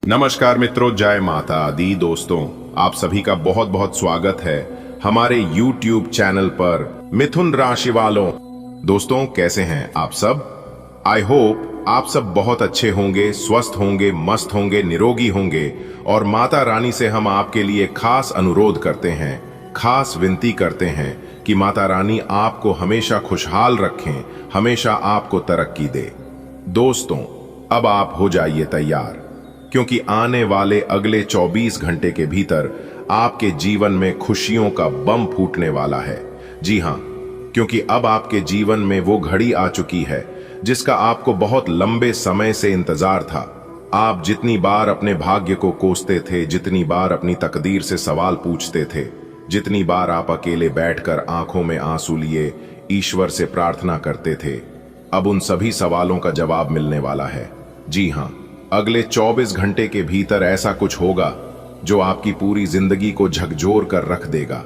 नमस्कार मित्रों, जय माता दी। दोस्तों, आप सभी का बहुत बहुत स्वागत है हमारे YouTube चैनल पर मिथुन राशि वालों। दोस्तों, कैसे हैं आप सब? आई होप आप सब बहुत अच्छे होंगे, स्वस्थ होंगे, मस्त होंगे, निरोगी होंगे। और माता रानी से हम आपके लिए खास अनुरोध करते हैं, खास विनती करते हैं कि माता रानी आपको हमेशा खुशहाल रखें, हमेशा आपको तरक्की दे। दोस्तों, अब आप हो जाइए तैयार, क्योंकि आने वाले अगले 24 घंटे के भीतर आपके जीवन में खुशियों का बम फूटने वाला है। जी हां, क्योंकि अब आपके जीवन में वो घड़ी आ चुकी है जिसका आपको बहुत लंबे समय से इंतजार था। आप जितनी बार अपने भाग्य को कोसते थे, जितनी बार अपनी तकदीर से सवाल पूछते थे, जितनी बार आप अकेले बैठकर आंखों में आंसू लिए ईश्वर से प्रार्थना करते थे, अब उन सभी सवालों का जवाब मिलने वाला है। जी हां, अगले 24 घंटे के भीतर ऐसा कुछ होगा जो आपकी पूरी जिंदगी को झकझोर कर रख देगा।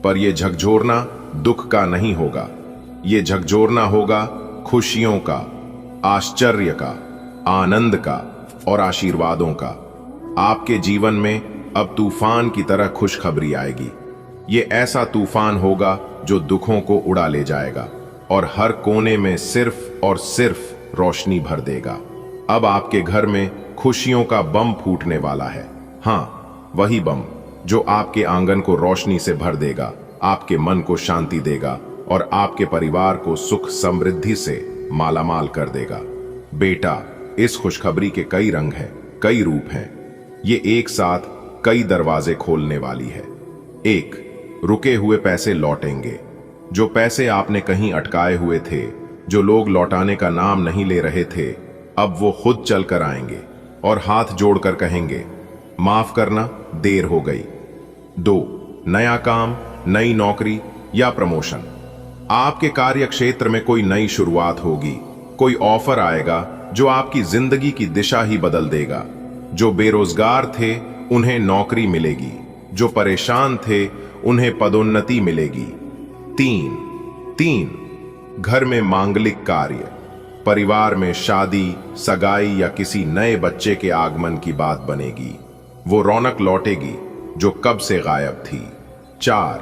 पर यह झकझोरना दुख का नहीं होगा, यह झकझोरना होगा खुशियों का, आश्चर्य का, आनंद का और आशीर्वादों का। आपके जीवन में अब तूफान की तरह खुशखबरी आएगी। ये ऐसा तूफान होगा जो दुखों को उड़ा ले जाएगा और हर कोने में सिर्फ और सिर्फ रोशनी भर देगा। अब आपके घर में खुशियों का बम फूटने वाला है। हाँ, वही बम जो आपके आंगन को रोशनी से भर देगा, आपके मन को शांति देगा और आपके परिवार को सुख समृद्धि से मालामाल कर देगा। बेटा, इस खुशखबरी के कई रंग हैं, कई रूप हैं। ये एक साथ कई दरवाजे खोलने वाली है। एक, रुके हुए पैसे लौटेंगे। जो पैसे आपने कहीं अटकाए हुए थे, जो लोग लौटाने का नाम नहीं ले रहे थे, अब वो खुद चल कर आएंगे और हाथ जोड़कर कहेंगे, माफ करना, देर हो गई। दो, नया काम, नई नौकरी या प्रमोशन। आपके कार्य क्षेत्र में कोई नई शुरुआत होगी, कोई ऑफर आएगा जो आपकी जिंदगी की दिशा ही बदल देगा। जो बेरोजगार थे उन्हें नौकरी मिलेगी, जो परेशान थे उन्हें पदोन्नति मिलेगी। तीन, घर में मांगलिक कार्य, परिवार में शादी, सगाई या किसी नए बच्चे के आगमन की बात बनेगी। वो रौनक लौटेगी जो कब से गायब थी। 4,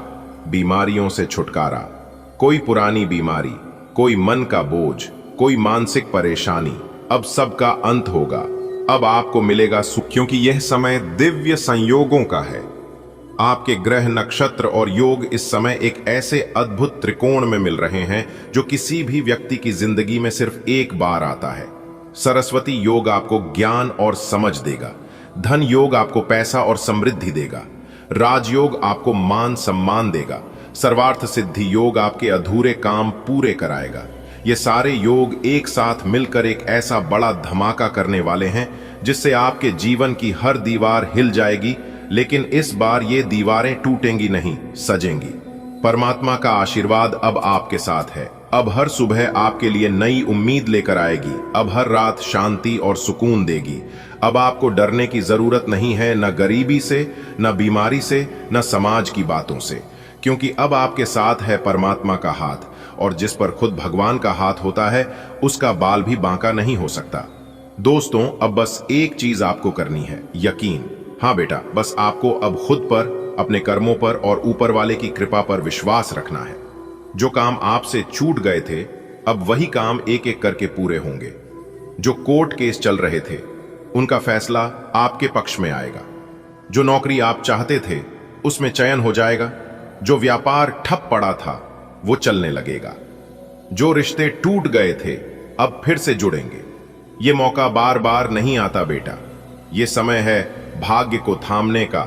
बीमारियों से छुटकारा। कोई पुरानी बीमारी, कोई मन का बोझ, कोई मानसिक परेशानी, अब सबका अंत होगा। अब आपको मिलेगा सुख, क्योंकि यह समय दिव्य संयोगों का है। आपके ग्रह, नक्षत्र और योग इस समय एक ऐसे अद्भुत त्रिकोण में मिल रहे हैं जो किसी भी व्यक्ति की जिंदगी में सिर्फ एक बार आता है। सरस्वती योग आपको ज्ञान और समझ देगा। धन योग आपको पैसा और समृद्धि देगा। राजयोग आपको मान सम्मान देगा। सर्वार्थ सिद्धि योग आपके अधूरे काम पूरे कराएगा। ये सारे योग एक साथ मिलकर एक ऐसा बड़ा धमाका करने वाले हैं जिससे आपके जीवन की हर दीवार हिल जाएगी, लेकिन इस बार ये दीवारें टूटेंगी नहीं, सजेंगी। परमात्मा का आशीर्वाद अब आपके साथ है। अब हर सुबह आपके लिए नई उम्मीद लेकर आएगी। अब हर रात शांति और सुकून देगी। अब आपको डरने की जरूरत नहीं है, न गरीबी से, न बीमारी से, न समाज की बातों से, क्योंकि अब आपके साथ है परमात्मा का हाथ, और जिस पर खुद भगवान का हाथ होता है उसका बाल भी बांका नहीं हो सकता। दोस्तों, अब बस एक चीज आपको करनी है, यकीन। हाँ बेटा, बस आपको अब खुद पर, अपने कर्मों पर और ऊपर वाले की कृपा पर विश्वास रखना है। जो काम आपसे छूट गए थे, अब वही काम एक एक करके पूरे होंगे। जो कोर्ट केस चल रहे थे, उनका फैसला आपके पक्ष में आएगा। जो नौकरी आप चाहते थे, उसमें चयन हो जाएगा। जो व्यापार ठप पड़ा था, वो चलने लगेगा। जो रिश्ते टूट गए थे, अब फिर से जुड़ेंगे। ये मौका बार बार नहीं आता बेटा। ये समय है भाग्य को थामने का,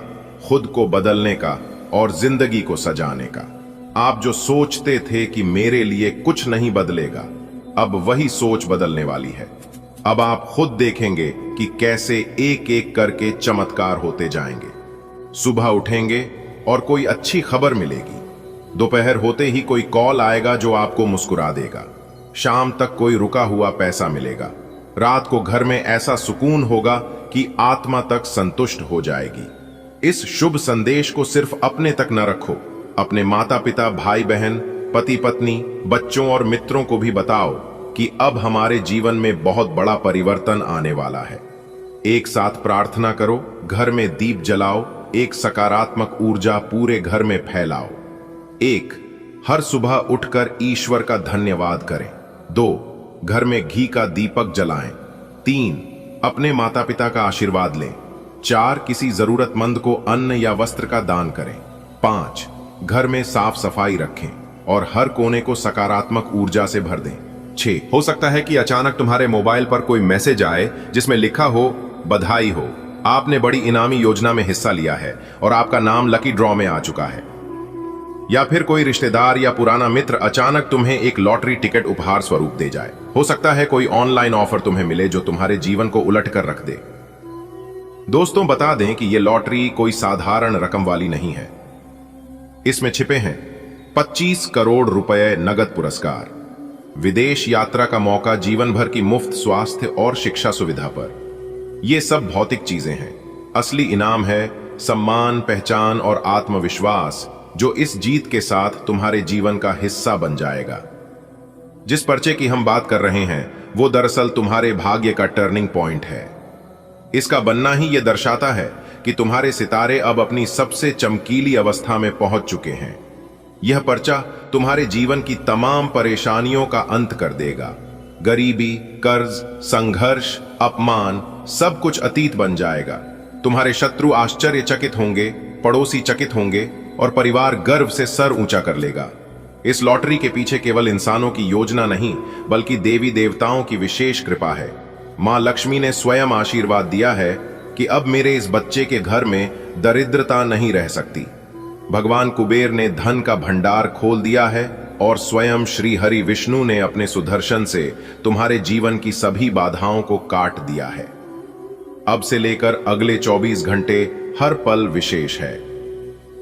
खुद को बदलने का और जिंदगी को सजाने का। आप जो सोचते थे कि मेरे लिए कुछ नहीं बदलेगा, अब वही सोच बदलने वाली है। अब आप खुद देखेंगे कि कैसे एक एक करके चमत्कार होते जाएंगे। सुबह उठेंगे और कोई अच्छी खबर मिलेगी। दोपहर होते ही कोई कॉल आएगा जो आपको मुस्कुरा देगा। शाम तक कोई रुका हुआ पैसा मिलेगा। रात को घर में ऐसा सुकून होगा कि आत्मा तक संतुष्ट हो जाएगी। इस शुभ संदेश को सिर्फ अपने तक न रखो, अपने माता पिता, भाई बहन, पति पत्नी, बच्चों और मित्रों को भी बताओ कि अब हमारे जीवन में बहुत बड़ा परिवर्तन आने वाला है। एक साथ प्रार्थना करो, घर में दीप जलाओ, एक सकारात्मक ऊर्जा पूरे घर में फैलाओ। 1. हर सुबह उठकर ईश्वर का धन्यवाद करें। 2. घर में घी का दीपक जलाएं। 3. अपने माता पिता का आशीर्वाद लें। 4. किसी जरूरतमंद को अन्न या वस्त्र का दान करें। 5. घर में साफ सफाई रखें और हर कोने को सकारात्मक ऊर्जा से भर दें। 6. हो सकता है कि अचानक तुम्हारे मोबाइल पर कोई मैसेज आए जिसमें लिखा हो, बधाई हो, आपने बड़ी इनामी योजना में हिस्सा लिया है और आपका नाम लकी ड्रॉ में आ चुका है। या फिर कोई रिश्तेदार या पुराना मित्र अचानक तुम्हें एक लॉटरी टिकट उपहार स्वरूप दे जाए। हो सकता है कोई ऑनलाइन ऑफर तुम्हें मिले जो तुम्हारे जीवन को उलट कर रख दे। दोस्तों, बता दें कि यह लॉटरी कोई साधारण रकम वाली नहीं है। इसमें छिपे हैं 25 करोड़ रुपए नगद पुरस्कार, विदेश यात्रा का मौका, जीवन भर की मुफ्त स्वास्थ्य और शिक्षा सुविधा पर। यह सब भौतिक चीजें हैं। असली इनाम है सम्मान, पहचान और आत्मविश्वास, जो इस जीत के साथ तुम्हारे जीवन का हिस्सा बन जाएगा। जिस पर्चे की हम बात कर रहे हैं वो दरअसल तुम्हारे भाग्य का टर्निंग पॉइंट है। इसका बनना ही यह दर्शाता है कि तुम्हारे सितारे अब अपनी सबसे चमकीली अवस्था में पहुंच चुके हैं। यह पर्चा तुम्हारे जीवन की तमाम परेशानियों का अंत कर देगा। गरीबी, कर्ज, संघर्ष, अपमान, सब कुछ अतीत बन जाएगा। तुम्हारे शत्रु आश्चर्यचकित होंगे, पड़ोसी चकित होंगे और परिवार गर्व से सर ऊंचा कर लेगा। इस लॉटरी के पीछे केवल इंसानों की योजना नहीं, बल्कि देवी देवताओं की विशेष कृपा है। मां लक्ष्मी ने स्वयं आशीर्वाद दिया है कि अब मेरे इस बच्चे के घर में दरिद्रता नहीं रह सकती। भगवान कुबेर ने धन का भंडार खोल दिया है और स्वयं श्री हरि विष्णु ने अपने सुदर्शन से तुम्हारे जीवन की सभी बाधाओं को काट दिया है। अब से लेकर अगले 24 घंटे हर पल विशेष है।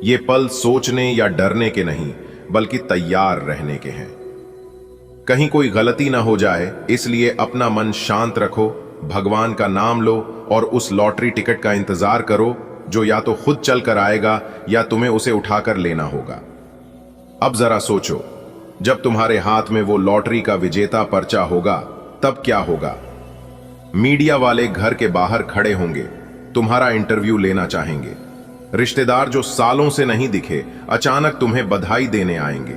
ये पल सोचने या डरने के नहीं, बल्कि तैयार रहने के हैं। कहीं कोई गलती ना हो जाए, इसलिए अपना मन शांत रखो, भगवान का नाम लो और उस लॉटरी टिकट का इंतजार करो जो या तो खुद चल कर आएगा या तुम्हें उसे उठाकर लेना होगा। अब जरा सोचो, जब तुम्हारे हाथ में वो लॉटरी का विजेता पर्चा होगा तब क्या होगा? मीडिया वाले घर के बाहर खड़े होंगे, तुम्हारा इंटरव्यू लेना चाहेंगे। रिश्तेदार जो सालों से नहीं दिखे अचानक तुम्हें बधाई देने आएंगे।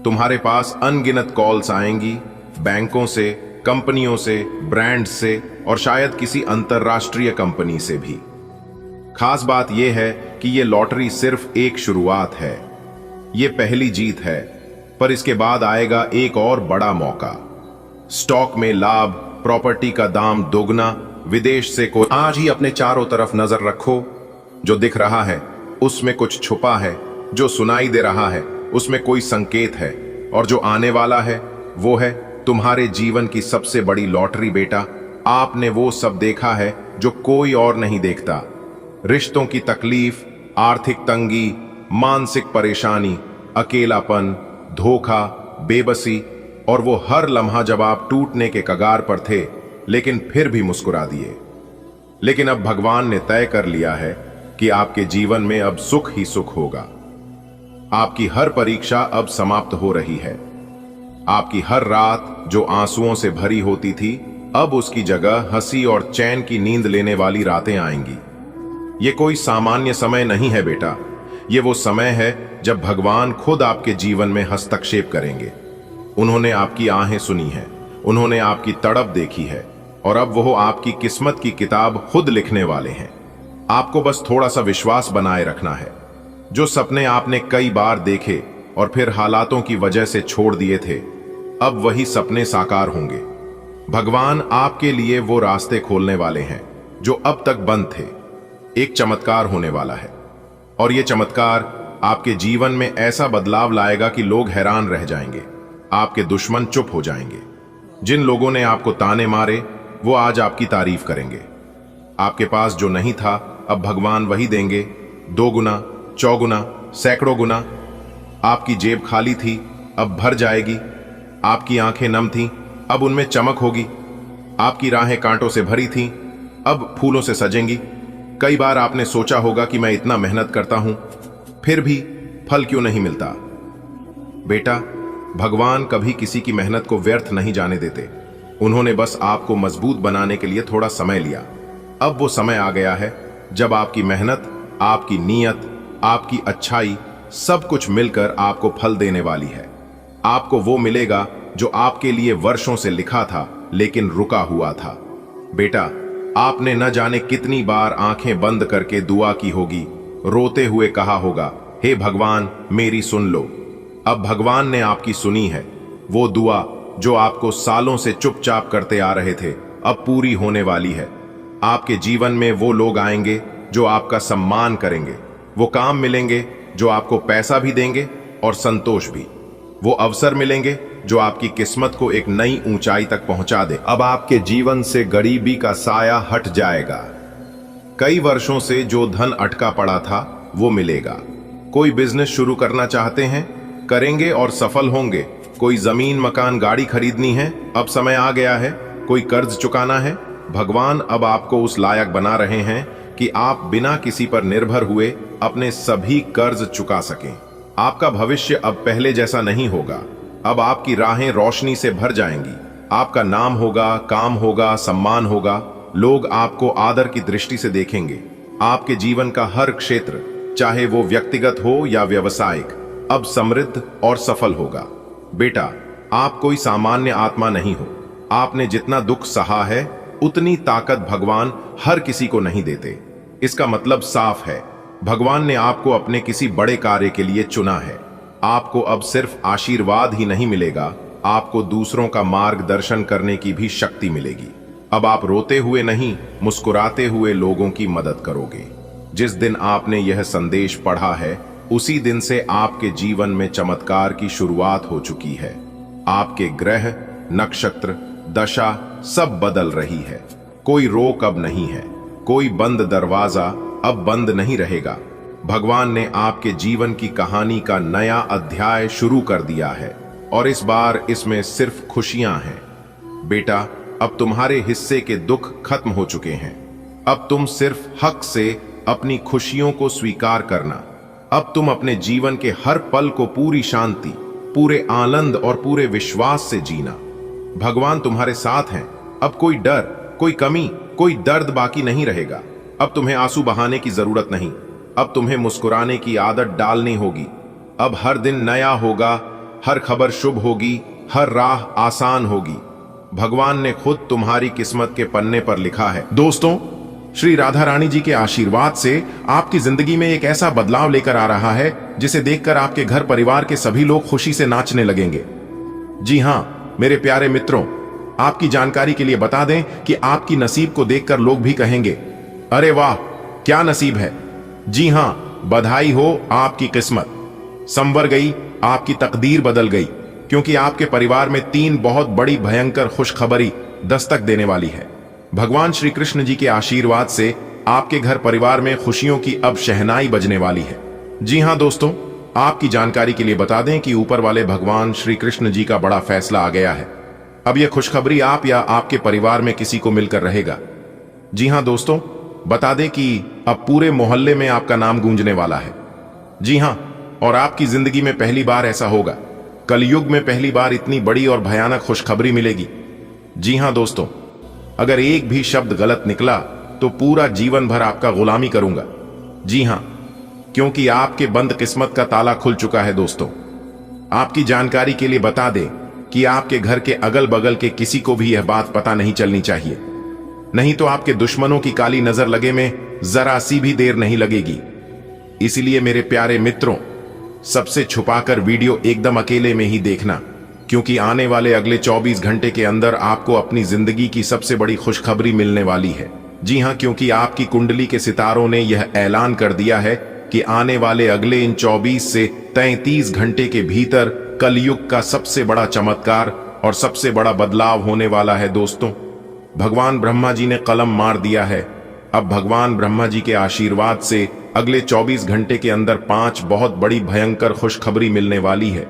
तुम्हारे पास अनगिनत कॉल्स आएंगी, बैंकों से, कंपनियों से, ब्रांड्स से और शायद किसी अंतरराष्ट्रीय कंपनी से भी। खास बात यह है कि यह लॉटरी सिर्फ एक शुरुआत है। यह पहली जीत है, पर इसके बाद आएगा एक और बड़ा मौका। स्टॉक में लाभ, प्रॉपर्टी का दाम दोगुना, विदेश से कोई। आज ही अपने चारों तरफ नजर रखो। जो दिख रहा है उसमें कुछ छुपा है, जो सुनाई दे रहा है उसमें कोई संकेत है, और जो आने वाला है वो है तुम्हारे जीवन की सबसे बड़ी लॉटरी। बेटा, आपने वो सब देखा है जो कोई और नहीं देखता। रिश्तों की तकलीफ, आर्थिक तंगी, मानसिक परेशानी, अकेलापन, धोखा, बेबसी, और वो हर लम्हा जब आप टूटने के कगार पर थे लेकिन फिर भी मुस्कुरा दिए। लेकिन अब भगवान ने तय कर लिया है कि आपके जीवन में अब सुख ही सुख होगा। आपकी हर परीक्षा अब समाप्त हो रही है। आपकी हर रात जो आंसुओं से भरी होती थी, अब उसकी जगह हंसी और चैन की नींद लेने वाली रातें आएंगी। ये कोई सामान्य समय नहीं है बेटा, ये वो समय है जब भगवान खुद आपके जीवन में हस्तक्षेप करेंगे। उन्होंने आपकी आहें सुनी हैं, उन्होंने आपकी तड़प देखी है, और अब वो आपकी किस्मत की किताब खुद लिखने वाले हैं। आपको बस थोड़ा सा विश्वास बनाए रखना है। जो सपने आपने कई बार देखे और फिर हालातों की वजह से छोड़ दिए थे, अब वही सपने साकार होंगे। भगवान आपके लिए वो रास्ते खोलने वाले हैं जो अब तक बंद थे। एक चमत्कार होने वाला है, और ये चमत्कार आपके जीवन में ऐसा बदलाव लाएगा कि लोग हैरान रह जाएंगे। आपके दुश्मन चुप हो जाएंगे। जिन लोगों ने आपको ताने मारे वो आज आपकी तारीफ करेंगे। आपके पास जो नहीं था अब भगवान वही देंगे, 2 गुना, 4 गुना, सैकड़ों गुना। आपकी जेब खाली थी, अब भर जाएगी। आपकी आंखें नम थीं, अब उनमें चमक होगी। आपकी राहें कांटों से भरी थीं, अब फूलों से सजेंगी। कई बार आपने सोचा होगा कि मैं इतना मेहनत करता हूं, फिर भी फल क्यों नहीं मिलता? बेटा, भगवान कभी किसी की मेहनत को व्यर्थ नहीं जाने देते। उन्होंने बस आपको मजबूत बनाने के लिए थोड़ा समय लिया। अब वो समय आ गया है जब आपकी मेहनत, आपकी नीयत, आपकी अच्छाई सब कुछ मिलकर आपको फल देने वाली है। आपको वो मिलेगा जो आपके लिए वर्षों से लिखा था लेकिन रुका हुआ था। बेटा, आपने न जाने कितनी बार आंखें बंद करके दुआ की होगी, रोते हुए कहा होगा, हे भगवान मेरी सुन लो। अब भगवान ने आपकी सुनी है। वो दुआ जो आपको सालों से चुपचाप करते आ रहे थे अब पूरी होने वाली है। आपके जीवन में वो लोग आएंगे जो आपका सम्मान करेंगे, वो काम मिलेंगे जो आपको पैसा भी देंगे और संतोष भी, वो अवसर मिलेंगे जो आपकी किस्मत को एक नई ऊंचाई तक पहुंचा दे। अब आपके जीवन से गरीबी का साया हट जाएगा। कई वर्षों से जो धन अटका पड़ा था वो मिलेगा। कोई बिजनेस शुरू करना चाहते हैं, करेंगे और सफल होंगे। कोई जमीन, मकान, गाड़ी खरीदनी है, अब समय आ गया है। कोई कर्ज चुकाना है, भगवान अब आपको उस लायक बना रहे हैं कि आप बिना किसी पर निर्भर हुए अपने सभी कर्ज चुका सकें। आपका भविष्य अब पहले जैसा नहीं होगा। अब आपकी राहें रोशनी से भर जाएंगी। आपका नाम होगा, काम होगा, सम्मान होगा। लोग आपको आदर की दृष्टि से देखेंगे। आपके जीवन का हर क्षेत्र, चाहे वो व्यक्तिगत हो या व्यवसायिक, अब समृद्ध और सफल होगा। बेटा, आप कोई सामान्य आत्मा नहीं हो। आपने जितना दुख सहा है उतनी ताकत भगवान हर किसी को नहीं देते। इसका मतलब साफ है, भगवान ने आपको अपने किसी बड़े कार्य के लिए चुना है। आपको अब सिर्फ आशीर्वाद ही नहीं मिलेगा, आपको दूसरों का मार्गदर्शन करने की भी शक्ति मिलेगी। अब आप रोते हुए नहीं, मुस्कुराते हुए लोगों की मदद करोगे। जिस दिन आपने यह संदेश पढ़ा है उसी दिन से आपके जीवन में चमत्कार की शुरुआत हो चुकी है। आपके ग्रह, नक्षत्र, दशा सब बदल रही है। कोई रोक अब नहीं है। कोई बंद दरवाजा अब बंद नहीं रहेगा। भगवान ने आपके जीवन की कहानी का नया अध्याय शुरू कर दिया है और इस बार इसमें सिर्फ खुशियां हैं। बेटा, अब तुम्हारे हिस्से के दुख खत्म हो चुके हैं। अब तुम सिर्फ हक से अपनी खुशियों को स्वीकार करना। अब तुम अपने जीवन के हर पल को पूरी शांति, पूरे आनंद और पूरे विश्वास से जीना। भगवान तुम्हारे साथ हैं। अब कोई डर, कोई कमी, कोई दर्द बाकी नहीं रहेगा। अब तुम्हें आंसू बहाने की जरूरत नहीं। अब तुम्हें मुस्कुराने की आदत डालनी होगी। अब हर दिन नया होगा, हर खबर शुभ होगी, हर राह आसान होगी। भगवान ने खुद तुम्हारी किस्मत के पन्ने पर लिखा है। दोस्तों, श्री राधा रानी जी के आशीर्वाद से आपकी जिंदगी में एक ऐसा बदलाव लेकर आ रहा है जिसे देखकर आपके घर परिवार के सभी लोग खुशी से नाचने लगेंगे। जी हां मेरे प्यारे मित्रों, आपकी जानकारी के लिए बता दें कि आपकी नसीब को देखकर लोग भी कहेंगे, अरे वाह क्या नसीब है। जी हां, बधाई हो, आपकी किस्मत संवर गई, आपकी तकदीर बदल गई, क्योंकि आपके परिवार में 3 बहुत बड़ी भयंकर खुशखबरी दस्तक देने वाली है। भगवान श्री कृष्ण जी के आशीर्वाद से आपके घर परिवार में खुशियों की अब शहनाई बजने वाली है। जी हां दोस्तों, आपकी जानकारी के लिए बता दें कि ऊपर वाले भगवान श्री कृष्ण जी का बड़ा फैसला आ गया है। अब यह खुशखबरी आप या आपके परिवार में किसी को मिलकर रहेगा। जी हां दोस्तों, बता दें कि अब पूरे मोहल्ले में आपका नाम गूंजने वाला है। जी हां, और आपकी जिंदगी में पहली बार ऐसा होगा। कलयुग में पहली बार इतनी बड़ी और भयानक खुशखबरी मिलेगी। जी हां दोस्तों, अगर एक भी शब्द गलत निकला तो पूरा जीवन भर आपका गुलामी करूंगा। जी हां, क्योंकि आपके बंद किस्मत का ताला खुल चुका है। दोस्तों, आपकी जानकारी के लिए बता दें कि आपके घर के अगल बगल के किसी को भी यह बात पता नहीं चलनी चाहिए, नहीं तो आपके दुश्मनों की काली नजर लगे में जरा सी भी देर नहीं लगेगी। इसलिए मेरे प्यारे मित्रों, सबसे छुपाकर वीडियो एकदम अकेले में ही देखना, क्योंकि आने वाले अगले 24 घंटे के अंदर आपको अपनी जिंदगी की सबसे बड़ी खुशखबरी मिलने वाली है। जी हां, क्योंकि आपकी कुंडली के सितारों ने यह ऐलान कर दिया है कि आने वाले अगले इन 24 से 33 घंटे के भीतर कलयुग का सबसे बड़ा चमत्कार और सबसे बड़ा बदलाव होने वाला है। दोस्तों, भगवान ब्रह्मा जी ने कलम मार दिया है। अब भगवान ब्रह्मा जी के आशीर्वाद से अगले 24 घंटे के अंदर 5 बहुत बड़ी भयंकर खुशखबरी मिलने वाली है।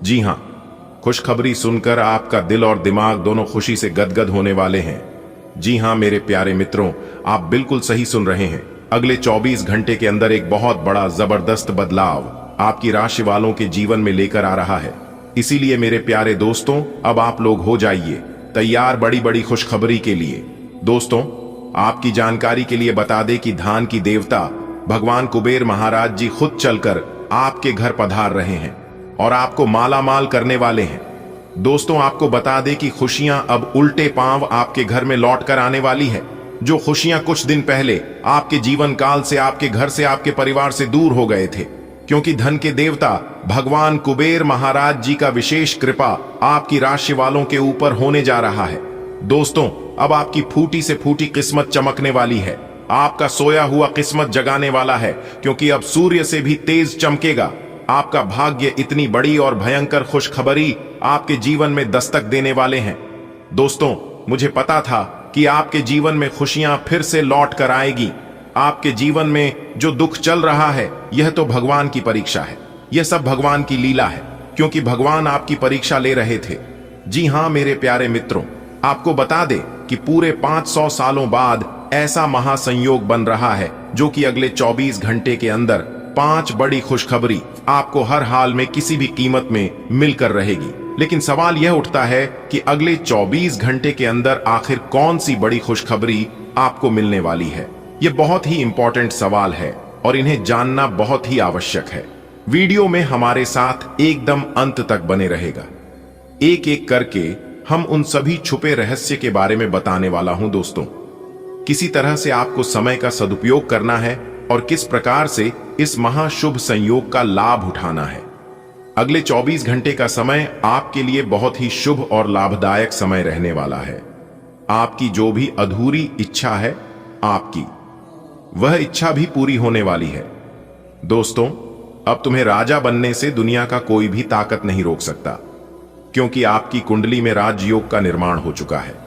जी हां, खुशखबरी सुनकर आपका दिल और दिमाग दोनों खुशी से गदगद होने वाले हैं। जी हां मेरे प्यारे मित्रों, आप बिल्कुल सही सुन रहे हैं। अगले 24 घंटे के अंदर एक बहुत बड़ा जबरदस्त बदलाव आपकी राशि वालों के जीवन में लेकर आ रहा है। इसीलिए मेरे प्यारे दोस्तों, अब आप लोग हो जाइए तैयार बड़ी बड़ी खुशखबरी के लिए। दोस्तों, आपकी जानकारी के लिए बता दें कि धान की देवता भगवान कुबेर महाराज जी खुद चलकर आपके घर पधार रहे हैं और आपको माला माल करने वाले हैं। दोस्तों, आपको बता दें कि खुशियां अब उल्टे पांव आपके घर में लौट कर आने वाली है। जो खुशियां कुछ दिन पहले आपके जीवन काल से, आपके घर से, आपके परिवार से दूर हो गए थे, क्योंकि धन के देवता भगवान कुबेर महाराज जी का विशेष कृपा आपकी राशि वालों के ऊपर होने जा रहा है। दोस्तों, अब आपकी फूटी से फूटी किस्मत चमकने वाली है। आपका सोया हुआ किस्मत जगाने वाला है, क्योंकि अब सूर्य से भी तेज चमकेगा। आपका भाग्य इतनी बड़ी और भयंकर खुशखबरी आपके जीवन में दस्तक देने वाले हैं। दोस्तों, मुझे पता था कि आपके जीवन में खुशियां फिर से लौट कर आएगी। आपके जीवन में जो दुख चल रहा है, यह तो भगवान की परीक्षा है। यह सब भगवान की लीला है, क्योंकि भगवान आपकी परीक्षा ले रहे थे। जी हां मेरे प्यारे मित्रों, आपको बता दें कि पूरे 500 सालों बाद ऐसा महासंयोग बन रहा है, जो कि अगले 24 घंटे के अंदर 5 बड़ी खुशखबरी आपको हर हाल में किसी भी कीमत में मिलकर रहेगी। लेकिन सवाल यह उठता है कि अगले 24 घंटे के अंदर आखिर कौन सी बड़ी खुशखबरी आपको मिलने वाली है। यह बहुत ही इंपॉर्टेंट सवाल है और इन्हें जानना बहुत ही आवश्यक है। वीडियो में हमारे साथ एकदम अंत तक बने रहेगा। एक एक करके हम उन सभी छुपे रहस्य के बारे में बताने वाला हूं। दोस्तों, किसी तरह से आपको समय का सदुपयोग करना है और किस प्रकार से इस महाशुभ संयोग का लाभ उठाना है। अगले 24 घंटे का समय आपके लिए बहुत ही शुभ और लाभदायक समय रहने वाला है। आपकी जो भी अधूरी इच्छा है, आपकी वह इच्छा भी पूरी होने वाली है। दोस्तों, अब तुम्हें राजा बनने से दुनिया का कोई भी ताकत नहीं रोक सकता, क्योंकि आपकी कुंडली में राजयोग का निर्माण हो चुका है,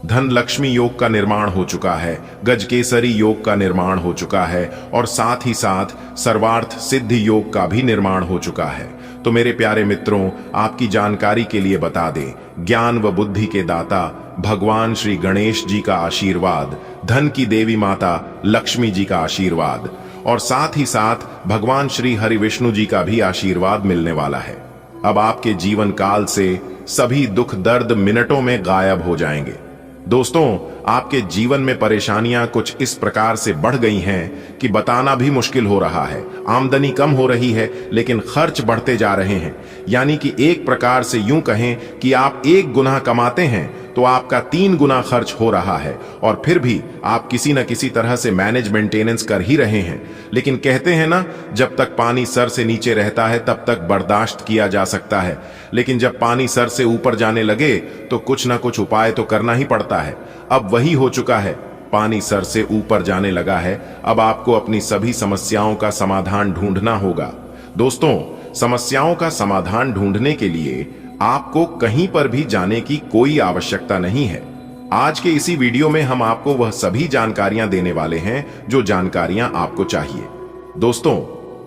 धन लक्ष्मी योग का निर्माण हो चुका है, गजकेसरी योग का निर्माण हो चुका है और साथ ही साथ सर्वार्थ सिद्ध योग का भी निर्माण हो चुका है। तो मेरे प्यारे मित्रों, आपकी जानकारी के लिए बता दें, ज्ञान व बुद्धि के दाता भगवान श्री गणेश जी का आशीर्वाद, धन की देवी माता लक्ष्मी जी का आशीर्वाद और साथ ही साथ भगवान श्री हरि विष्णु जी का भी आशीर्वाद मिलने वाला है। अब आपके जीवन काल से सभी दुख दर्द मिनटों में गायब हो जाएंगे। दोस्तों, आपके जीवन में परेशानियां कुछ इस प्रकार से बढ़ गई हैं कि बताना भी मुश्किल हो रहा है। आमदनी कम हो रही है, लेकिन खर्च बढ़ते जा रहे हैं। यानी कि एक प्रकार से यूं कहें कि आप 1 गुना कमाते हैं तो आपका 3 गुना खर्च हो रहा है, और फिर भी आप किसी न किसी तरह से मैनेज मेंटेनेंस कर ही रहे हैं। लेकिन कहते हैं ना, जब तक पानी सर से नीचे रहता है तब तक बर्दाश्त किया जा सकता है, लेकिन जब पानी सर से ऊपर जाने लगे तो कुछ ना कुछ उपाय तो करना ही पड़ता है। अब वही हो चुका है, पानी सर से ऊपर जाने लगा है। अब आपको अपनी सभी समस्याओं का समाधान ढूंढना होगा। दोस्तों, समस्याओं का समाधान ढूंढने के लिए आपको कहीं पर भी जाने की कोई आवश्यकता नहीं है। आज के इसी वीडियो में हम आपको वह सभी जानकारियां देने वाले हैं जो जानकारियां आपको चाहिए। दोस्तों,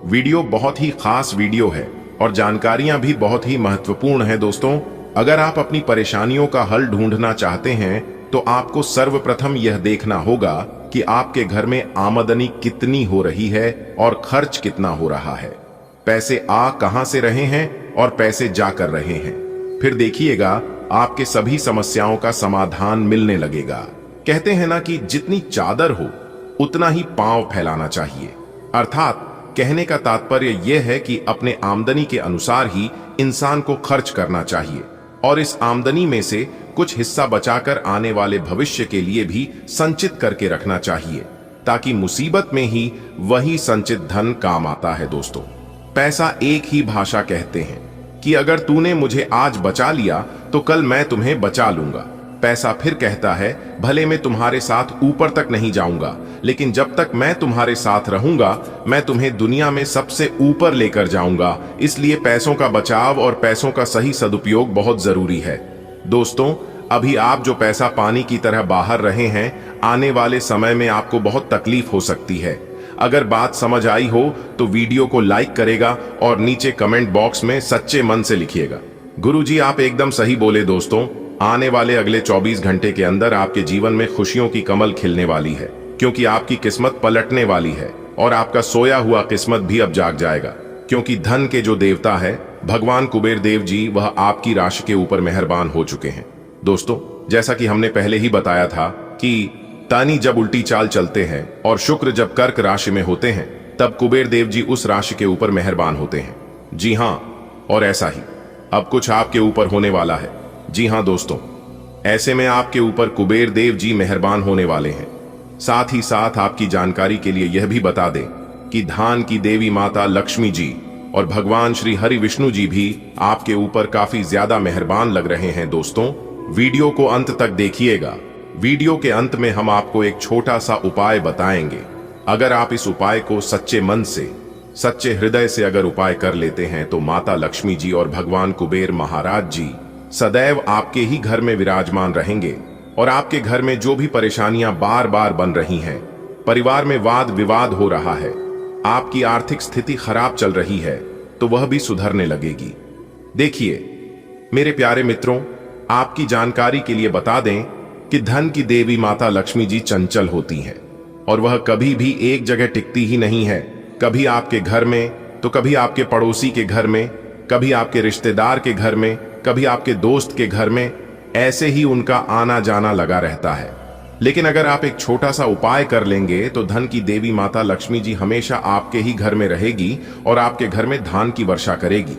वीडियो बहुत ही खास वीडियो है और जानकारियां भी बहुत ही महत्वपूर्ण है। दोस्तों, अगर आप अपनी परेशानियों का हल ढूंढना चाहते हैं तो आपको सर्वप्रथम यह देखना होगा कि आपके घर में आमदनी कितनी हो रही है और खर्च कितना हो रहा है। पैसे आ कहां से रहे हैं और पैसे जा कर रहे हैं। फिर देखिएगा आपके सभी समस्याओं का समाधान मिलने लगेगा। कहते हैं ना कि जितनी चादर हो उतना ही पांव फैलाना चाहिए। अर्थात कहने का तात्पर्य यह है कि अपने आमदनी के अनुसार ही इंसान को खर्च करना चाहिए और इस आमदनी में से कुछ हिस्सा बचाकर आने वाले भविष्य के लिए भी संचित करके रखना चाहिए, ताकि मुसीबत में ही वही संचित धन काम आता है। दोस्तों, पैसा एक ही भाषा कहते हैं कि अगर तूने मुझे आज बचा लिया तो कल मैं तुम्हें बचा लूंगा। पैसा फिर कहता है, भले मैं तुम्हारे साथ ऊपर तक नहीं जाऊंगा, लेकिन जब तक मैं तुम्हारे साथ रहूंगा मैं तुम्हें दुनिया में सबसे ऊपर लेकर जाऊंगा। इसलिए पैसों का बचाव और पैसों का सही सदुपयोग बहुत जरूरी है। दोस्तों, अभी आप जो पैसा पानी की तरह बाहर रहे हैं, आने वाले समय में आपको बहुत तकलीफ हो सकती है। अगर बात समझ आई हो तो वीडियो को लाइक करेगा और नीचे कमेंट बॉक्स में सच्चे मन से लिखिएगा, गुरुजी आप एकदम सही बोले। दोस्तों, आने वाले अगले 24 घंटे के अंदर आपके जीवन में खुशियों की कमल खिलने वाली है, क्योंकि आपकी किस्मत पलटने वाली है और आपका सोया हुआ किस्मत भी अब जाग जाएगा, क्योंकि धन के जो देवता है भगवान कुबेर देव जी, वह आपकी राशि के ऊपर मेहरबान हो चुके हैं। दोस्तों, जैसा कि हमने पहले ही बताया था कि तानी जब उल्टी चाल चलते हैं और शुक्र जब कर्क राशि में होते हैं, तब कुबेर देव जी उस राशि के ऊपर मेहरबान होते हैं। जी हां, और ऐसा ही अब कुछ आपके ऊपर होने वाला है। जी हां दोस्तों, ऐसे में आपके ऊपर कुबेर देव जी मेहरबान होने वाले हैं। साथ ही साथ आपकी जानकारी के लिए यह भी बता दें कि धान की देवी माता लक्ष्मी जी और भगवान श्री हरि विष्णु जी भी आपके ऊपर काफी ज्यादा मेहरबान लग रहे हैं। दोस्तों, वीडियो को अंत तक देखिएगा। वीडियो के अंत में हम आपको एक छोटा सा उपाय बताएंगे। अगर आप इस उपाय को सच्चे मन से, सच्चे हृदय से अगर उपाय कर लेते हैं तो माता लक्ष्मी जी और भगवान कुबेर महाराज जी सदैव आपके ही घर में विराजमान रहेंगे और आपके घर में जो भी परेशानियां बार बार बन रही हैं, परिवार में वाद विवाद हो रहा है, आपकी आर्थिक स्थिति खराब चल रही है, तो वह भी सुधरने लगेगी। देखिए मेरे प्यारे मित्रों, आपकी जानकारी के लिए बता दें कि धन की देवी माता लक्ष्मी जी चंचल होती हैं और वह कभी भी एक जगह टिकती ही नहीं है। कभी आपके घर में तो कभी आपके पड़ोसी के घर में, कभी आपके रिश्तेदार के घर में, कभी आपके दोस्त के घर में, ऐसे ही उनका आना जाना लगा रहता है। लेकिन अगर आप एक छोटा सा उपाय कर लेंगे तो धन की देवी माता लक्ष्मी जी हमेशा आपके ही घर में रहेगी और आपके घर में धान की वर्षा करेगी।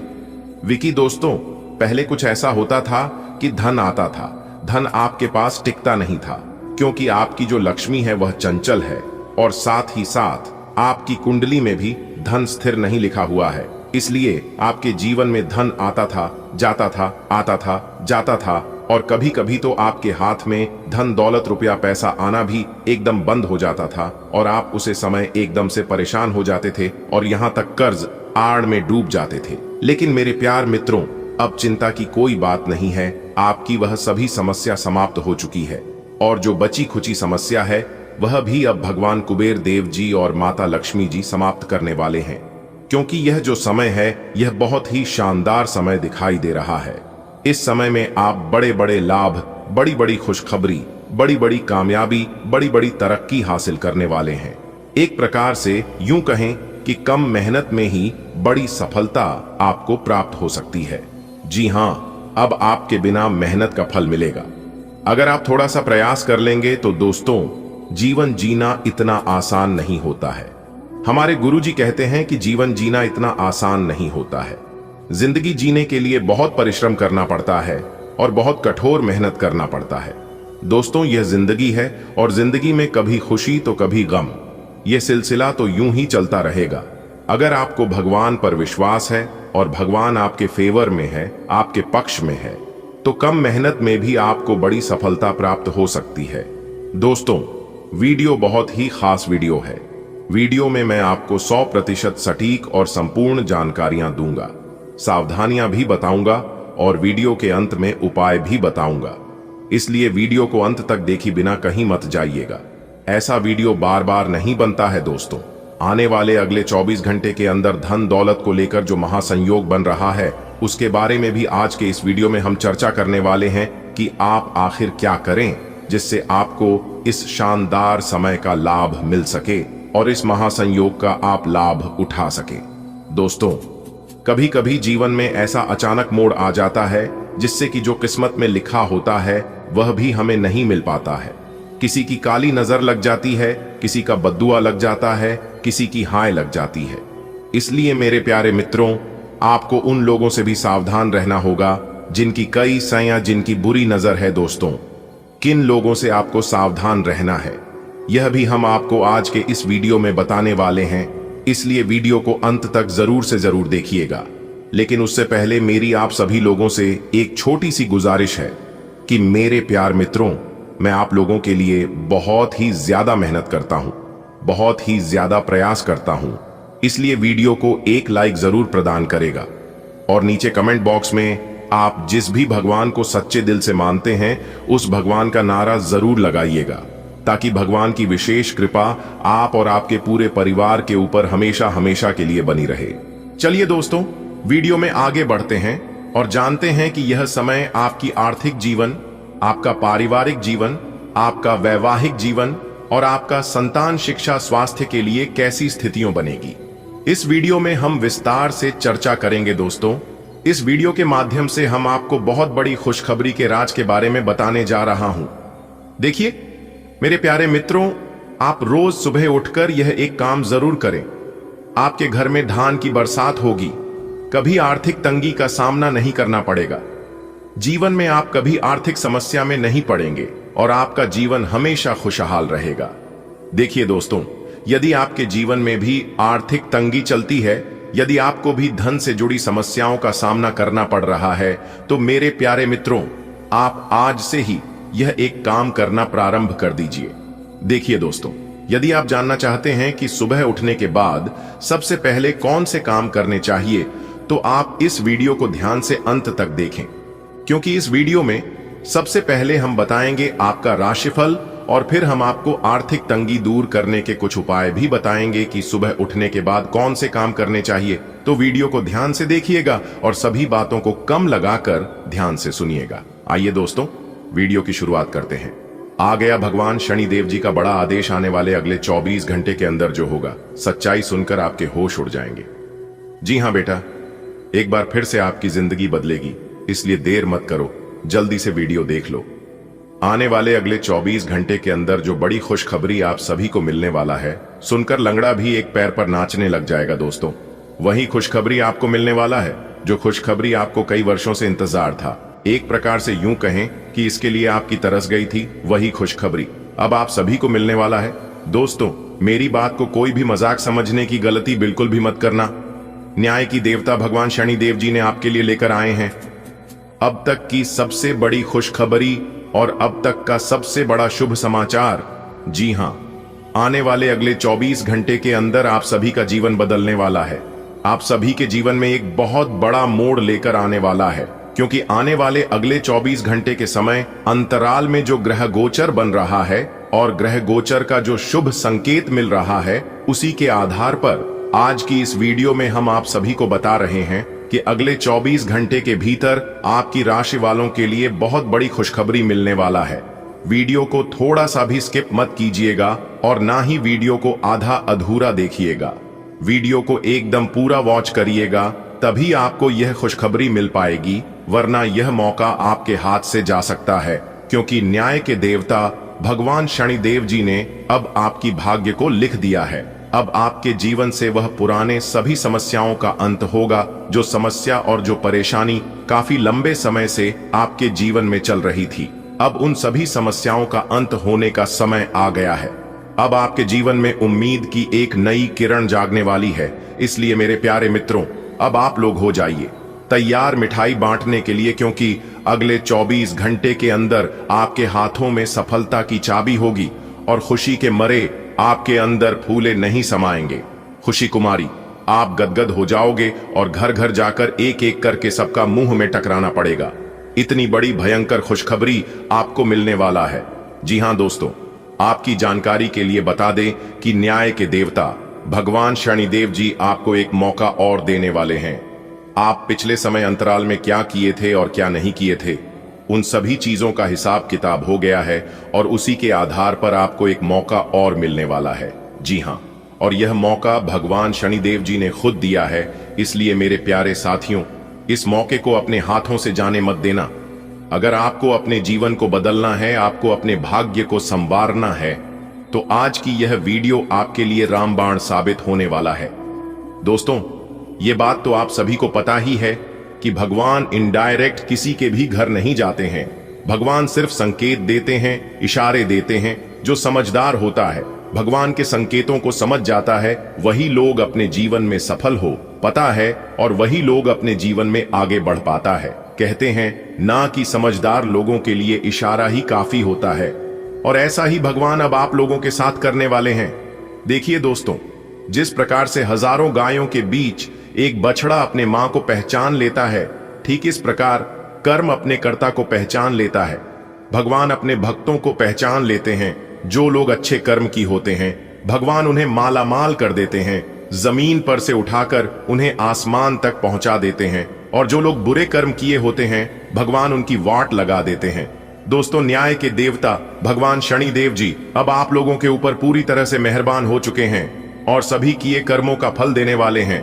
विकी दोस्तों, पहले कुछ ऐसा होता था कि धन आता था, धन आपके पास टिकता नहीं था, क्योंकि आपकी जो लक्ष्मी है वह चंचल है और साथ ही साथ आपकी कुंडली में भी धन स्थिर नहीं लिखा हुआ है। इसलिए आपके जीवन में धन आता था, जाता था, आता था, जाता था, और कभी कभी तो आपके हाथ में धन दौलत रुपया पैसा आना भी एकदम बंद हो जाता था और आप उसे समय एकदम से परेशान हो जाते थे और यहाँ तक कर्ज आड़ में डूब जाते थे। लेकिन मेरे प्यार मित्रों, अब चिंता की कोई बात नहीं है। आपकी वह सभी समस्या समाप्त हो चुकी है और जो बची खुची समस्या है वह भी अब भगवान कुबेर देव जी और माता लक्ष्मी जी समाप्त करने वाले हैं, क्योंकि यह जो समय है यह बहुत ही शानदार समय दिखाई दे रहा है। इस समय में आप बड़े बड़े लाभ, बड़ी बड़ी खुशखबरी, बड़ी बड़ी कामयाबी, बड़ी बड़ी तरक्की हासिल करने वाले हैं। एक प्रकार से यूं कहें कि कम मेहनत में ही बड़ी सफलता आपको प्राप्त हो सकती है। जी हां, अब आपके बिना मेहनत का फल मिलेगा। अगर आप थोड़ा सा प्रयास कर लेंगे तो दोस्तों, जीवन जीना इतना आसान नहीं होता है। हमारे गुरुजी कहते हैं कि जीवन जीना इतना आसान नहीं होता है। जिंदगी जीने के लिए बहुत परिश्रम करना पड़ता है और बहुत कठोर मेहनत करना पड़ता है। दोस्तों, यह जिंदगी है और जिंदगी में कभी खुशी तो कभी गम, यह सिलसिला तो यूं ही चलता रहेगा। अगर आपको भगवान पर विश्वास है और भगवान आपके फेवर में है, आपके पक्ष में है, तो कम मेहनत में भी आपको बड़ी सफलता प्राप्त हो सकती है। दोस्तों, वीडियो बहुत ही खास वीडियो है। वीडियो में मैं आपको 100% सटीक और संपूर्ण जानकारियां दूंगा, सावधानियां भी बताऊंगा और वीडियो के अंत में उपाय भी बताऊंगा। इसलिए वीडियो को अंत तक देखे बिना कहीं मत जाइएगा। ऐसा वीडियो बार बार नहीं बनता है दोस्तों। आने वाले अगले 24 घंटे के अंदर धन दौलत को लेकर जो महासंयोग बन रहा है, उसके बारे में भी आज के इस वीडियो में हम चर्चा करने वाले हैं कि आप आखिर क्या करें जिससे आपको इस शानदार समय का लाभ मिल सके और इस महासंयोग का आप लाभ उठा सके। दोस्तों, कभी कभी जीवन में ऐसा अचानक मोड़ आ जाता है जिससे कि जो किस्मत में लिखा होता है वह भी हमें नहीं मिल पाता है। किसी की काली नजर लग जाती है, किसी का बद्दुआ लग जाता है, किसी की हाय लग जाती है। इसलिए मेरे प्यारे मित्रों, आपको उन लोगों से भी सावधान रहना होगा जिनकी कई सैया, जिनकी बुरी नजर है। दोस्तों, किन लोगों से आपको सावधान रहना है यह भी हम आपको आज के इस वीडियो में बताने वाले हैं। इसलिए वीडियो को अंत तक जरूर से जरूर देखिएगा। लेकिन उससे पहले मेरी आप सभी लोगों से एक छोटी सी गुजारिश है कि मेरे प्यार मित्रों, मैं आप लोगों के लिए बहुत ही ज्यादा मेहनत करता हूं, बहुत ही ज्यादा प्रयास करता हूं। इसलिए वीडियो को एक लाइक जरूर प्रदान करेगा और नीचे कमेंट बॉक्स में आप जिस भी भगवान को सच्चे दिल से मानते हैं उस भगवान का नारा जरूर लगाइएगा, ताकि भगवान की विशेष कृपा आप और आपके पूरे परिवार के ऊपर हमेशा हमेशा के लिए बनी रहे। चलिए दोस्तों, वीडियो में आगे बढ़ते हैं और जानते हैं कि यह समय आपकी आर्थिक जीवन, आपका पारिवारिक जीवन, आपका वैवाहिक जीवन और आपका संतान शिक्षा स्वास्थ्य के लिए कैसी स्थितियों बनेगी। इस वीडियो में हम विस्तार से चर्चा करेंगे। दोस्तों, इस वीडियो के माध्यम से हम आपको बहुत बड़ी खुशखबरी के राज के बारे में बताने जा रहा हूं। देखिए मेरे प्यारे मित्रों, आप रोज सुबह उठकर यह एक काम जरूर करें। आपके घर में धान की बरसात होगी, कभी आर्थिक तंगी का सामना नहीं करना पड़ेगा। जीवन में आप कभी आर्थिक समस्या में नहीं पड़ेंगे और आपका जीवन हमेशा खुशहाल रहेगा। देखिए दोस्तों, यदि आपके जीवन में भी आर्थिक तंगी चलती है, यदि आपको भी धन से जुड़ी समस्याओं का सामना करना पड़ रहा है, तो मेरे प्यारे मित्रों, आप आज से ही यह एक काम करना प्रारंभ कर दीजिए। देखिए दोस्तों, यदि आप जानना चाहते हैं कि सुबह उठने के बाद सबसे पहले कौन से काम करने चाहिए, तो आप इस वीडियो को ध्यान से अंत तक देखें, क्योंकि इस वीडियो में सबसे पहले हम बताएंगे आपका राशिफल और फिर हम आपको आर्थिक तंगी दूर करने के कुछ उपाय भी बताएंगे कि सुबह उठने के बाद कौन से काम करने चाहिए। तो वीडियो को ध्यान से देखिएगा और सभी बातों को कम लगाकर ध्यान से सुनिएगा। आइए दोस्तों, वीडियो की शुरुआत करते हैं। आ गया भगवान शनिदेव जी का बड़ा आदेश आने वाले अगले 24 घंटे के अंदर जो होगा, सच्चाई सुनकर आपके होश उड़ जाएंगे। जी हां बेटा, एक बार फिर से आपकी जिंदगी बदलेगी, इसलिए देर मत करो, जल्दी से वीडियो देख लो। आने वाले अगले 24 घंटे के अंदर जो बड़ी खुशखबरी आप सभी को मिलने वाला है, सुनकर लंगड़ा भी एक पैर पर नाचने लग जाएगा दोस्तों। वही खुशखबरी आपको मिलने वाला है जो खुशखबरी आपको कई वर्षों से इंतजार था। एक प्रकार से यूं कहें कि इसके लिए आपकी तरस गई थी, वही खुशखबरी अब आप सभी को मिलने वाला है। दोस्तों, मेरी बात को कोई भी मजाक समझने की गलती बिल्कुल भी मत करना। न्याय की देवता भगवान शनिदेव जी ने आपके लिए लेकर आए हैं अब तक की सबसे बड़ी खुशखबरी और अब तक का सबसे बड़ा शुभ समाचार। जी हां, आने वाले अगले 24 घंटे के अंदर आप सभी का जीवन बदलने वाला है। आप सभी के जीवन में एक बहुत बड़ा मोड़ लेकर आने वाला है, क्योंकि आने वाले अगले 24 घंटे के समय अंतराल में जो ग्रह गोचर बन रहा है और ग्रह गोचर का जो शुभ संकेत मिल रहा है, उसी के आधार पर आज की इस वीडियो में हम आप सभी को बता रहे हैं कि अगले 24 घंटे के भीतर आपकी राशि वालों के लिए बहुत बड़ी खुशखबरी मिलने वाला है। वीडियो को थोड़ा सा भी स्किप मत कीजिएगा और ना ही वीडियो को आधा अधूरा देखिएगा। वीडियो को एकदम पूरा वॉच करिएगा, तभी आपको यह खुशखबरी मिल पाएगी, वरना यह मौका आपके हाथ से जा सकता है, क्योंकि न्याय के देवता भगवान शनिदेव जी ने अब आपकी भाग्य को लिख दिया है। अब आपके जीवन से वह पुराने सभी समस्याओं का अंत होगा, जो समस्या और जो परेशानी काफी लंबे समय से आपके जीवन में चल रही थी। अब उन सभी समस्याओं का अंत होने का समय आ गया है। अब आपके जीवन में उम्मीद की एक नई किरण जागने वाली है। इसलिए मेरे प्यारे मित्रों, अब आप लोग हो जाइए तैयार मिठाई बांटने के लिए, क्योंकि अगले 24 घंटे के अंदर आपके हाथों में सफलता की चाबी होगी और खुशी के मरे आपके अंदर फूले नहीं समाएंगे। खुशी कुमारी, आप गदगद हो जाओगे और घर घर जाकर एक एक करके सबका मुंह में टकराना पड़ेगा। इतनी बड़ी भयंकर खुशखबरी आपको मिलने वाला है। जी हां दोस्तों, आपकी जानकारी के लिए बता दें कि न्याय के देवता भगवान शनिदेव जी आपको एक मौका और देने वाले हैं। आप पिछले समय अंतराल में क्या किए थे और क्या नहीं किए थे, उन सभी चीजों का हिसाब किताब हो गया है और उसी के आधार पर आपको एक मौका और मिलने वाला है। जी हां, और यह मौका भगवान शनिदेव जी ने खुद दिया है। इसलिए मेरे प्यारे साथियों, इस मौके को अपने हाथों से जाने मत देना। अगर आपको अपने जीवन को बदलना है, आपको अपने भाग्य को संवारना है, तो आज की यह वीडियो आपके लिए रामबाण साबित होने वाला है। दोस्तों, ये बात तो आप सभी को पता ही है कि भगवान इनडायरेक्ट किसी के भी घर नहीं जाते हैं। भगवान सिर्फ संकेत देते हैं, इशारे देते हैं। जो समझदार होता है, भगवान के संकेतों को समझ जाता है, वही लोग अपने जीवन में सफल हो पता है और वही लोग अपने जीवन में आगे बढ़ पाता है। कहते हैं ना कि समझदार लोगों के लिए इशारा ही काफी होता है, और ऐसा ही भगवान अब आप लोगों के साथ करने वाले हैं। देखिए दोस्तों, जिस प्रकार से हजारों गायों के बीच एक बछड़ा अपने मां को पहचान लेता है, ठीक इस प्रकार कर्म अपने कर्ता को पहचान लेता है। भगवान अपने भक्तों को पहचान लेते हैं। जो लोग अच्छे कर्म की होते हैं, भगवान उन्हें मालामाल कर देते हैं, जमीन पर से उठाकर उन्हें आसमान तक पहुंचा देते हैं, और जो लोग बुरे कर्म किए होते हैं, भगवान उनकी वाट लगा देते हैं। दोस्तों, न्याय के देवता भगवान शनिदेव जी अब आप लोगों के ऊपर पूरी तरह से मेहरबान हो चुके हैं और सभी किए कर्मों का फल देने वाले हैं।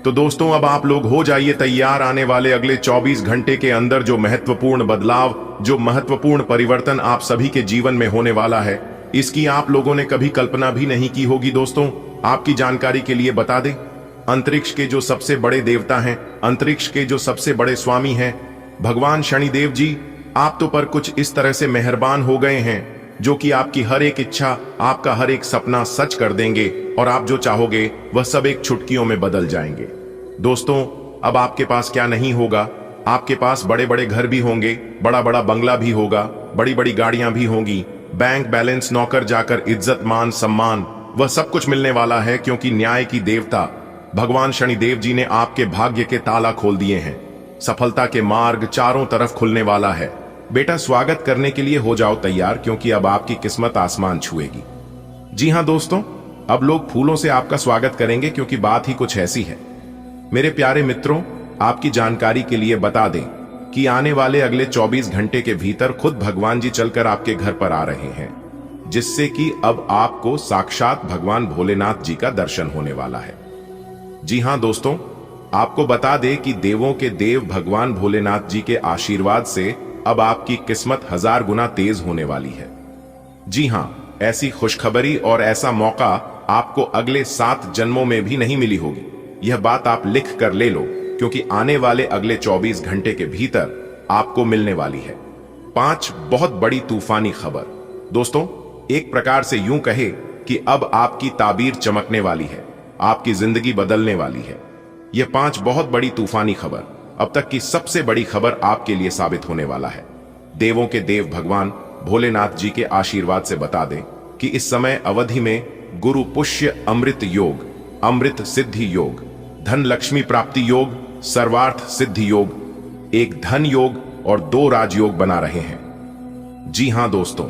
तो दोस्तों, अब आप लोग हो जाइए तैयार। आने वाले अगले 24 घंटे के अंदर जो महत्वपूर्ण बदलाव, जो महत्वपूर्ण परिवर्तन आप सभी के जीवन में होने वाला है, इसकी आप लोगों ने कभी कल्पना भी नहीं की होगी। दोस्तों, आपकी जानकारी के लिए बता दें, अंतरिक्ष के जो सबसे बड़े देवता हैं, अंतरिक्ष के जो सबसे बड़े स्वामी हैं, भगवान शनिदेव जी, आप तो पर कुछ इस तरह से मेहरबान हो गए हैं जो कि आपकी हर एक इच्छा, आपका हर एक सपना सच कर देंगे और आप जो चाहोगे वह सब एक चुटकियों में बदल जाएंगे। दोस्तों, अब आपके पास क्या नहीं होगा, आपके पास बड़े बड़े घर भी होंगे, बड़ा बड़ा बंगला भी होगा, बड़ी बड़ी गाड़ियां भी होंगी, बैंक बैलेंस, नौकर जाकर, इज्जत मान सम्मान, वह सब कुछ मिलने वाला है, क्योंकि न्याय की देवता भगवान शनिदेव जी ने आपके भाग्य के ताला खोल दिए हैं। सफलता के मार्ग चारों तरफ खुलने वाला है। बेटा, स्वागत करने के लिए हो जाओ तैयार, क्योंकि अब आपकी किस्मत आसमान छुएगी। जी हां दोस्तों, अब लोग फूलों से आपका स्वागत करेंगे, क्योंकि बात ही कुछ ऐसी है। मेरे प्यारे मित्रों, आपकी जानकारी के लिए बता दें कि आने वाले अगले 24 घंटे के भीतर खुद भगवान जी चलकर आपके घर पर आ रहे हैं, जिससे कि अब आपको साक्षात भगवान भोलेनाथ जी का दर्शन होने वाला है। जी हां दोस्तों, आपको बता दें कि देवों के देव भगवान भोलेनाथ जी के आशीर्वाद से अब आपकी किस्मत 1000 गुना तेज होने वाली है। जी हां, ऐसी खुशखबरी और ऐसा मौका आपको अगले 7 जन्मों में भी नहीं मिली होगी। यह बात आप लिख कर ले लो, क्योंकि आने वाले अगले 24 घंटे के भीतर आपको मिलने वाली है 5 बहुत बड़ी तूफानी खबर। दोस्तों, एक प्रकार से यूं कहे कि अब आपकी ताबीर चमकने वाली है, आपकी जिंदगी बदलने वाली है। यह 5 बहुत बड़ी तूफानी खबर अब तक की सबसे बड़ी खबर आपके लिए साबित होने वाला है। देवों के देव भगवान भोलेनाथ जी के आशीर्वाद से बता दें कि इस समय अवधि में गुरु पुष्य अमृत योग, अमृत सिद्धि योग, धन लक्ष्मी प्राप्ति योग, सर्वार्थ सिद्धि योग, एक धन योग और 2 राजयोग बना रहे हैं। जी हां दोस्तों,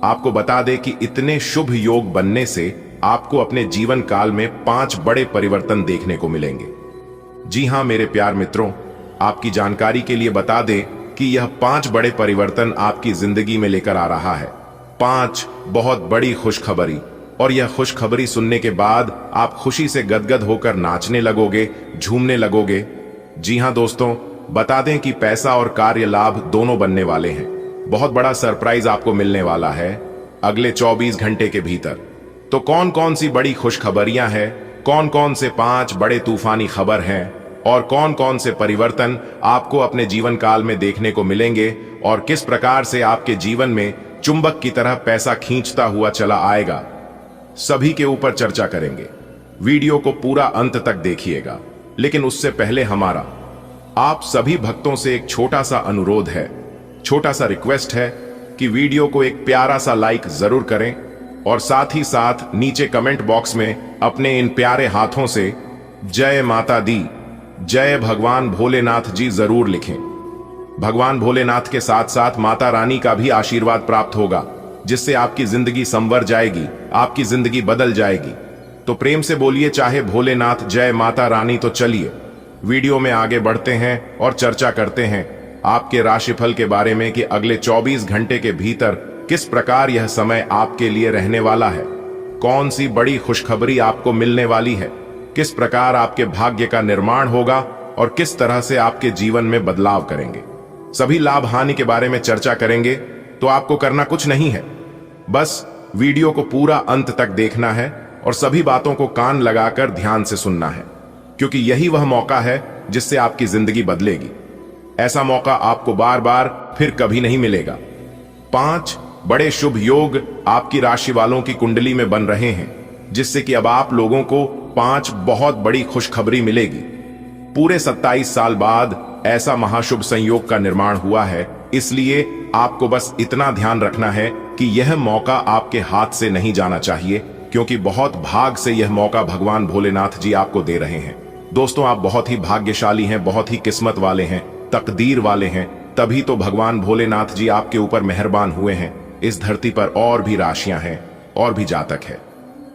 आपको बता दें कि इतने शुभ योग बनने से आपको अपने जीवन काल में 5 बड़े परिवर्तन देखने को मिलेंगे। जी हां मेरे प्यार मित्रों, आपकी जानकारी के लिए बता दें कि यह 5 बड़े परिवर्तन आपकी जिंदगी में लेकर आ रहा है। 5 बहुत बड़ी खुशखबरी, और यह खुशखबरी सुनने के बाद आप खुशी से गदगद होकर नाचने लगोगे, झूमने लगोगे। जी हां दोस्तों, बता दें कि पैसा और कार्य लाभ दोनों बनने वाले हैं। बहुत बड़ा सरप्राइज आपको मिलने वाला है अगले 24 घंटे के भीतर। तो कौन कौन सी बड़ी खुशखबरियां हैं, कौन कौन से 5 बड़े तूफानी खबर हैं, और कौन कौन से परिवर्तन आपको अपने जीवन काल में देखने को मिलेंगे, और किस प्रकार से आपके जीवन में चुंबक की तरह पैसा खींचता हुआ चला आएगा, सभी के ऊपर चर्चा करेंगे। वीडियो को पूरा अंत तक देखिएगा। लेकिन उससे पहले हमारा आप सभी भक्तों से एक छोटा सा अनुरोध है, छोटा सा रिक्वेस्ट है कि वीडियो को एक प्यारा सा लाइक जरूर करें, और साथ ही साथ नीचे कमेंट बॉक्स में अपने इन प्यारे हाथों से जय माता दी, जय भगवान भोलेनाथ जी जरूर लिखें। भगवान भोलेनाथ के साथ साथ माता रानी का भी आशीर्वाद प्राप्त होगा, जिससे आपकी जिंदगी संवर जाएगी, आपकी जिंदगी बदल जाएगी। तो प्रेम से बोलिए चाहे भोलेनाथ, जय माता रानी। तो चलिए वीडियो में आगे बढ़ते हैं और चर्चा करते हैं आपके राशिफल के बारे में कि अगले 24 घंटे के भीतर किस प्रकार यह समय आपके लिए रहने वाला है, कौन सी बड़ी खुशखबरी आपको मिलने वाली है, किस प्रकार आपके भाग्य का निर्माण होगा और किस तरह से आपके जीवन में बदलाव करेंगे। सभी लाभ हानि के बारे में चर्चा करेंगे। तो आपको करना कुछ नहीं है, बस वीडियो को पूरा अंत तक देखना है और सभी बातों को कान लगाकर ध्यान से सुनना है, क्योंकि यही वह मौका है जिससे आपकी जिंदगी बदलेगी। ऐसा मौका आपको बार बार फिर कभी नहीं मिलेगा। 5 बड़े शुभ योग आपकी राशि वालों की कुंडली में बन रहे हैं, जिससे कि अब आप लोगों को 5 बहुत बड़ी खुशखबरी मिलेगी। पूरे 27 साल बाद ऐसा महाशुभ संयोग का निर्माण हुआ है, इसलिए आपको बस इतना ध्यान रखना है कि यह मौका आपके हाथ से नहीं जाना चाहिए, क्योंकि बहुत भाग से यह मौका भगवान भोलेनाथ जी आपको दे रहे हैं। दोस्तों, आप बहुत ही भाग्यशाली हैं, बहुत ही किस्मत वाले हैं, तकदीर वाले हैं, तभी तो भगवान भोलेनाथ जी आपके ऊपर मेहरबान हुए हैं। इस धरती पर और भी राशियां हैं और भी जातक है,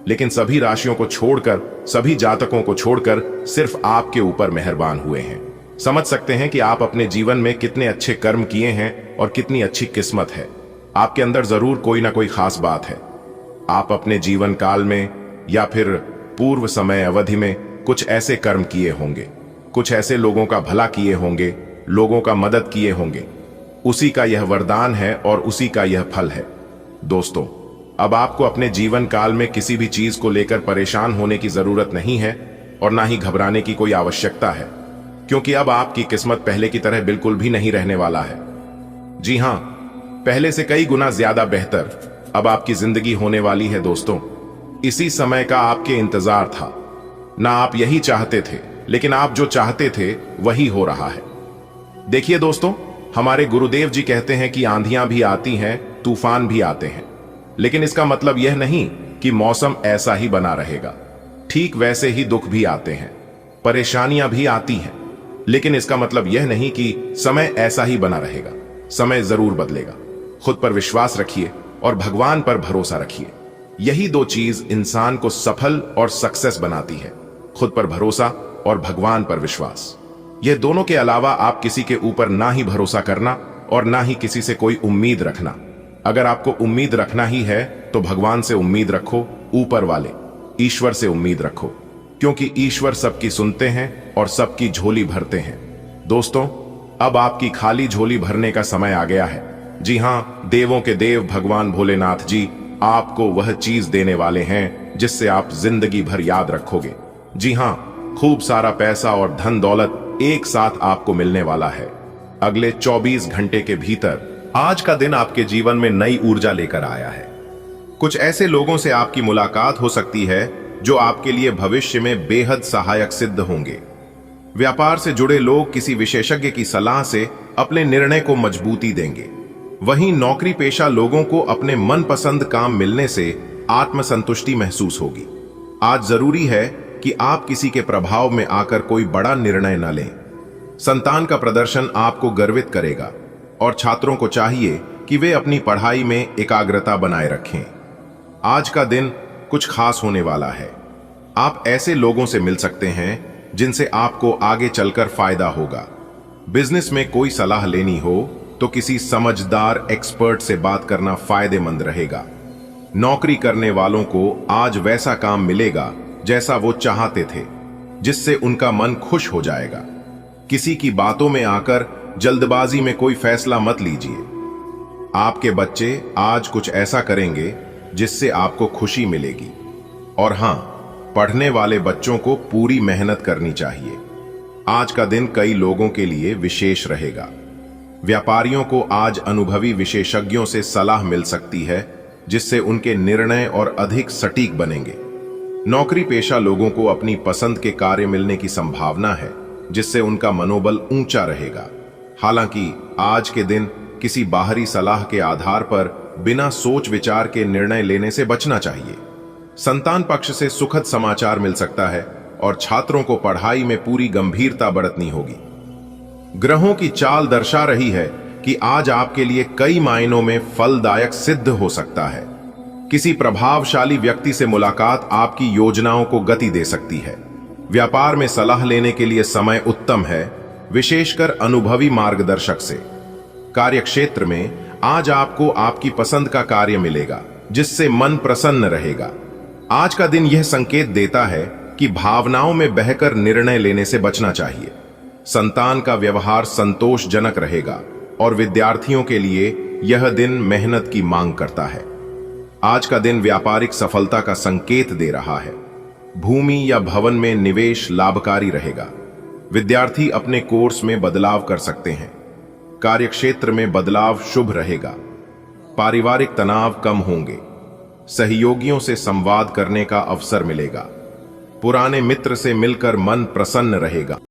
लेकिन सभी राशियों को छोड़कर, सभी जातकों को छोड़कर सिर्फ आपके ऊपर मेहरबान हुए हैं। समझ सकते हैं कि आप अपने जीवन में कितने अच्छे कर्म किए हैं और कितनी अच्छी किस्मत है। आपके अंदर जरूर कोई ना कोई खास बात है। आप अपने जीवन काल में या फिर पूर्व समय अवधि में कुछ ऐसे कर्म किए होंगे, कुछ ऐसे लोगों का भला किए होंगे, लोगों का मदद किए होंगे। उसी का यह वरदान है और उसी का यह फल है। दोस्तों, अब आपको अपने जीवन काल में किसी भी चीज को लेकर परेशान होने की जरूरत नहीं है और ना ही घबराने की कोई आवश्यकता है, क्योंकि अब आपकी किस्मत पहले की तरह बिल्कुल भी नहीं रहने वाला है। जी हां, पहले से कई गुना ज्यादा बेहतर अब आपकी जिंदगी होने वाली है दोस्तों। इसी समय का आपके इंतजार था। ना आप यही चाहते थे, लेकिन आप जो चाहते थे वही हो रहा है। देखिए दोस्तों, हमारे गुरुदेव जी कहते हैं कि आंधियां भी आती हैं, तूफान भी आते हैं, लेकिन इसका मतलब यह नहीं कि मौसम ऐसा ही बना रहेगा। ठीक वैसे ही दुख भी आते हैं, परेशानियां भी आती हैं, लेकिन इसका मतलब यह नहीं कि समय ऐसा ही बना रहेगा। समय जरूर बदलेगा। खुद पर विश्वास रखिए और भगवान पर भरोसा रखिए। यही दो चीज इंसान को सफल और सक्सेस बनाती है, खुद पर भरोसा और भगवान पर विश्वास। यह दोनों के अलावा आप किसी के ऊपर ना ही भरोसा करना और ना ही किसी से कोई उम्मीद रखना। अगर आपको उम्मीद रखना ही है तो भगवान से उम्मीद रखो, ऊपर वाले ईश्वर से उम्मीद रखो, क्योंकि ईश्वर सबकी सुनते हैं और सबकी झोली भरते हैं। दोस्तों, अब आपकी खाली झोली भरने का समय आ गया है। जी हां, देवों के देव भगवान भोलेनाथ जी आपको वह चीज देने वाले हैं जिससे आप जिंदगी भर याद रखोगे। जी हां, खूब सारा पैसा और धन दौलत एक साथ आपको मिलने वाला है। अगले 24 घंटे के भीतर आज का दिन आपके जीवन में नई ऊर्जा लेकर आया है। कुछ ऐसे लोगों से आपकी मुलाकात हो सकती है जो आपके लिए भविष्य में बेहद सहायक सिद्ध होंगे। व्यापार से जुड़े लोग किसी विशेषज्ञ की सलाह से अपने निर्णय को मजबूती देंगे। वहीं नौकरी पेशा लोगों को अपने मनपसंद काम मिलने से आत्मसंतुष्टि महसूस होगी। आज जरूरी है कि आप किसी के प्रभाव में आकर कोई बड़ा निर्णय न लें। संतान का प्रदर्शन आपको गर्वित करेगा और छात्रों को चाहिए कि वे अपनी पढ़ाई में एकाग्रता बनाए रखें। आज का दिन कुछ खास होने वाला है। आप ऐसे लोगों से मिल सकते हैं जिनसे आपको आगे चलकर फायदा होगा। बिजनेस में कोई सलाह लेनी हो तो किसी समझदार एक्सपर्ट से बात करना फायदेमंद रहेगा। नौकरी करने वालों को आज वैसा काम मिलेगा जैसा वो चाहते थे, जिससे उनका मन खुश हो जाएगा। किसी की बातों में आकर जल्दबाजी में कोई फैसला मत लीजिए। आपके बच्चे आज कुछ ऐसा करेंगे जिससे आपको खुशी मिलेगी। और हां, पढ़ने वाले बच्चों को पूरी मेहनत करनी चाहिए। आज का दिन कई लोगों के लिए विशेष रहेगा। व्यापारियों को आज अनुभवी विशेषज्ञों से सलाह मिल सकती है, जिससे उनके निर्णय और अधिक सटीक बनेंगे। नौकरी पेशा लोगों को अपनी पसंद के कार्य मिलने की संभावना है, जिससे उनका मनोबल ऊंचा रहेगा। हालांकि आज के दिन किसी बाहरी सलाह के आधार पर बिना सोच विचार के निर्णय लेने से बचना चाहिए। संतान पक्ष से सुखद समाचार मिल सकता है और छात्रों को पढ़ाई में पूरी गंभीरता बरतनी होगी। ग्रहों की चाल दर्शा रही है कि आज आपके लिए कई मायनों में फलदायक सिद्ध हो सकता है। किसी प्रभावशाली व्यक्ति से मुलाकात आपकी योजनाओं को गति दे सकती है। व्यापार में सलाह लेने के लिए समय उत्तम है, विशेषकर अनुभवी मार्गदर्शक से। कार्यक्षेत्र में आज आपको आपकी पसंद का कार्य मिलेगा, जिससे मन प्रसन्न रहेगा। आज का दिन यह संकेत देता है कि भावनाओं में बहकर निर्णय लेने से बचना चाहिए। संतान का व्यवहार संतोषजनक रहेगा और विद्यार्थियों के लिए यह दिन मेहनत की मांग करता है। आज का दिन व्यापारिक सफलता का संकेत दे रहा है। भूमि या भवन में निवेश लाभकारी रहेगा। विद्यार्थी अपने कोर्स में बदलाव कर सकते हैं। कार्यक्षेत्र में बदलाव शुभ रहेगा। पारिवारिक तनाव कम होंगे। सहयोगियों से संवाद करने का अवसर मिलेगा। पुराने मित्र से मिलकर मन प्रसन्न रहेगा।